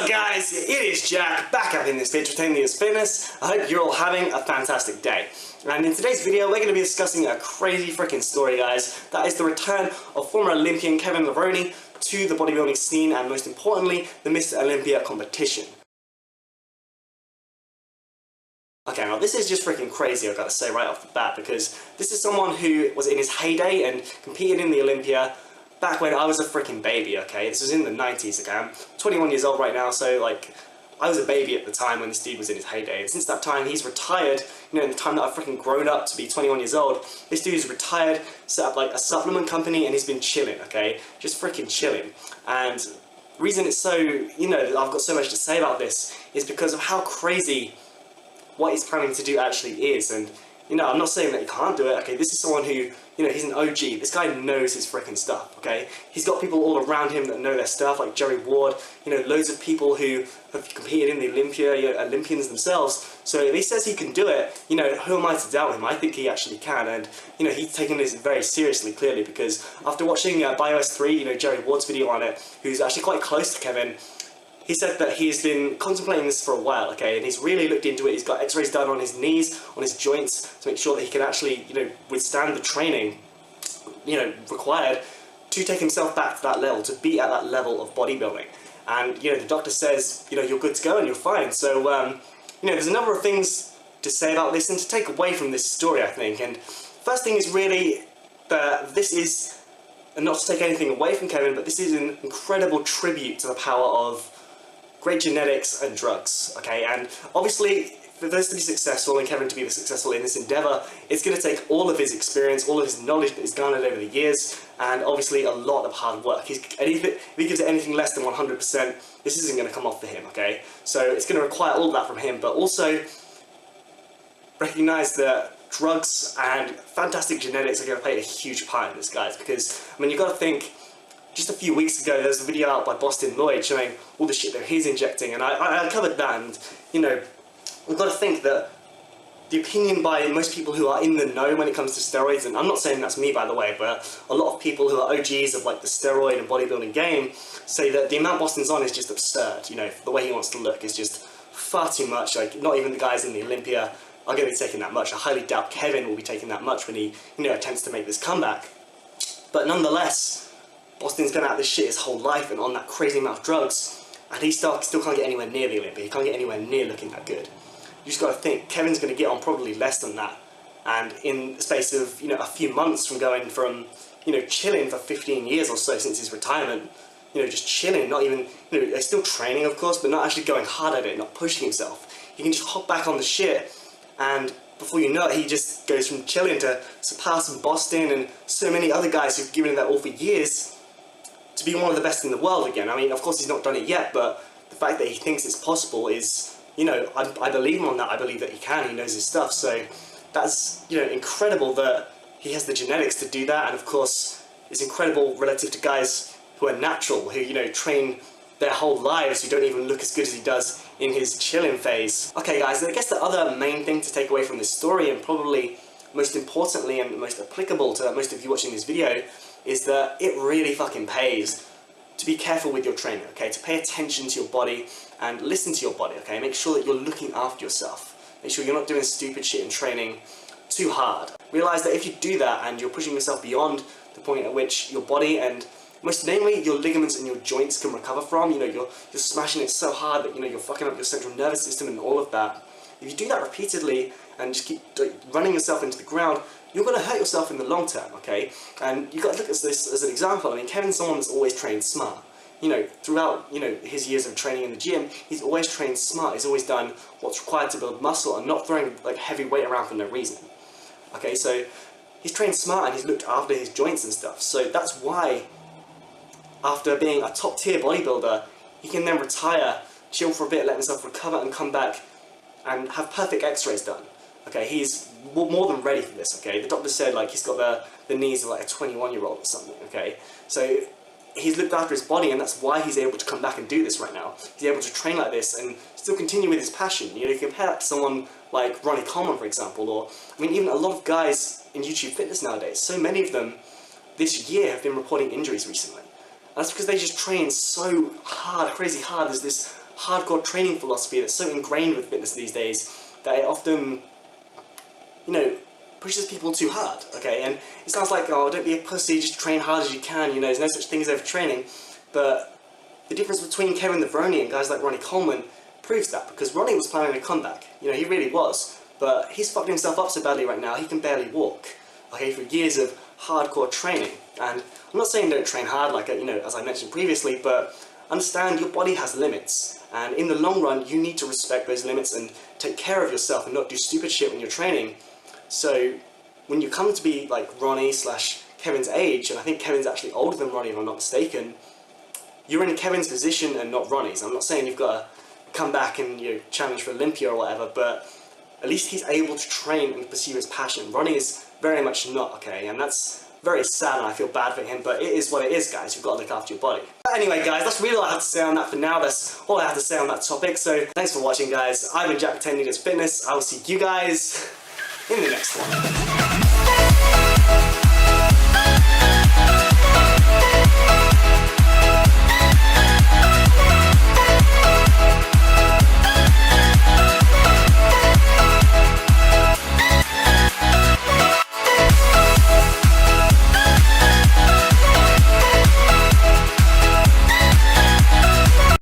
up guys, it is Jack, back up in this bitch with 10 Years Fitness. I hope you're all having a fantastic day. And in today's video we're going to be discussing a crazy freaking story guys. That is the return of former Olympian Kevin Levrone to the bodybuilding scene and most importantly, the Mr. Olympia competition. Okay, now this is just freaking crazy, I've got to say right off the bat, because this is someone who was in his heyday and competed in the Olympia back when I was a freaking baby, okay? This was in the 90s, okay? I'm 21 years old right now, so like, I was a baby at the time when this dude was in his heyday. And since that time, he's retired, you know, in the time that I've freaking grown up to be 21 years old, this dude's retired, set up like a supplement company, and he's been chilling, okay? Just freaking chilling. And the reason it's so, you know, I've got so much to say about this is because of how crazy what he's planning to do actually is. And, you know, I'm not saying that he can't do it, okay? This is someone who, you know, he's an OG. This guy knows his freaking stuff, okay? He's got people all around him that know their stuff, like Jerry Ward, you know, loads of people who have competed in the Olympia, you know, Olympians themselves. So if he says he can do it, you know, who am I to doubt him? I think he actually can, and, you know, he's taking this very seriously, clearly, because after watching BioS 3, you know, Jerry Ward's video on it, who's actually quite close to Kevin, he said that he's been contemplating this for a while, okay, and he's really looked into it. He's got x-rays done on his knees, on his joints, to make sure that he can actually, you know, withstand the training, you know, required to take himself back to that level, to be at that level of bodybuilding. And, you know, the doctor says, you know, you're good to go and you're fine. So, you know, there's a number of things to say about this and to take away from this story, I think. And first thing is really that this is, and not to take anything away from Kevin, but this is an incredible tribute to the power of great genetics and drugs, okay? And obviously, for this to be successful and Kevin to be successful in this endeavour, it's going to take all of his experience, all of his knowledge that he's garnered over the years, and obviously a lot of hard work. If he gives it anything less than 100%, this isn't going to come off for him, okay? So it's going to require all of that from him, but also recognise that drugs and fantastic genetics are going to play a huge part in this, guys, because, I mean, you've got to think, just a few weeks ago, there was a video out by Boston Lloyd showing all the shit that he's injecting, and I covered that, and, you know, we've got to think that the opinion by most people who are in the know when it comes to steroids, and I'm not saying that's me by the way, but a lot of people who are OGs of like the steroid and bodybuilding game say that the amount Boston's on is just absurd, you know, the way he wants to look is just far too much. Like, not even the guys in the Olympia are going to be taking that much. I highly doubt Kevin will be taking that much when he, you know, attempts to make this comeback. But nonetheless, Boston's been at this shit his whole life and on that crazy amount of drugs, and he still can't get anywhere near the Olympia. He can't get anywhere near looking that good. You just got to think, Kevin's going to get on probably less than that, and in the space of, you know, a few months from going from, you know, chilling for 15 years or so since his retirement, you know, just chilling, not even, you know, they're still training of course, but not actually going hard at it, not pushing himself. He can just hop back on the shit, and before you know it, he just goes from chilling to surpassing Boston and so many other guys who've given it that all for years, to be one of the best in the world again. I mean, of course he's not done it yet, but the fact that he thinks it's possible is, you know, I believe him on that. I believe that he can, he knows his stuff, so that's, you know, incredible that he has the genetics to do that, and of course it's incredible relative to guys who are natural, who, you know, train their whole lives, who don't even look as good as he does in his chilling phase. Okay guys, I guess the other main thing to take away from this story, and probably most importantly and most applicable to most of you watching this video, is that it really fucking pays to be careful with your training, okay? To pay attention to your body and listen to your body, okay? Make sure that you're looking after yourself. Make sure you're not doing stupid shit in training too hard. Realise that if you do that and you're pushing yourself beyond the point at which your body and most namely your ligaments and your joints can recover from, you know, you're smashing it so hard that, you know, you're fucking up your central nervous system and all of that. If you do that repeatedly and just keep running yourself into the ground, you're going to hurt yourself in the long term, okay? And you've got to look at this as an example. I mean, Kevin's someone that's always trained smart. You know, throughout, you know, his years of training in the gym, he's always trained smart. He's always done what's required to build muscle and not throwing, like, heavy weight around for no reason. Okay, so he's trained smart and he's looked after his joints and stuff. So that's why, after being a top-tier bodybuilder, he can then retire, chill for a bit, let himself recover and come back and have perfect x-rays done. Okay, he's more than ready for this, okay? The doctor said, like, he's got the knees of, like, a 21-year-old or something, okay? So he's looked after his body, and that's why he's able to come back and do this right now. He's able to train like this and still continue with his passion. You know, you compare that to someone like Ronnie Coleman, for example, or, I mean, even a lot of guys in YouTube fitness nowadays, so many of them this year have been reporting injuries recently. And that's because they just train so hard, crazy hard. There's this hardcore training philosophy that's so ingrained with fitness these days that it often, you know, pushes people too hard, okay? And it sounds like, oh, don't be a pussy, just train hard as you can, you know, there's no such thing as overtraining. But the difference between Kevin Levrone and guys like Ronnie Coleman proves that, because Ronnie was planning a comeback, you know, he really was. But he's fucked himself up so badly right now, he can barely walk, okay, for years of hardcore training. And I'm not saying don't train hard, like, you know, as I mentioned previously, but understand your body has limits. And in the long run, you need to respect those limits and take care of yourself and not do stupid shit when you're training. So when you come to be like Ronnie / Kevin's age, and I think Kevin's actually older than Ronnie if I'm not mistaken, you're in Kevin's position and not Ronnie's. I'm not saying you've got to come back and, you know, challenge for Olympia or whatever, but at least he's able to train and pursue his passion. Ronnie is very much not, okay, and that's very sad and I feel bad for him, but it is what it is, guys. You've got to look after your body. But anyway, guys, that's really all I have to say on that for now. That's all I have to say on that topic. So thanks for watching, guys. I've been Jack 10 Needles Fitness. I will see you guys in the next one.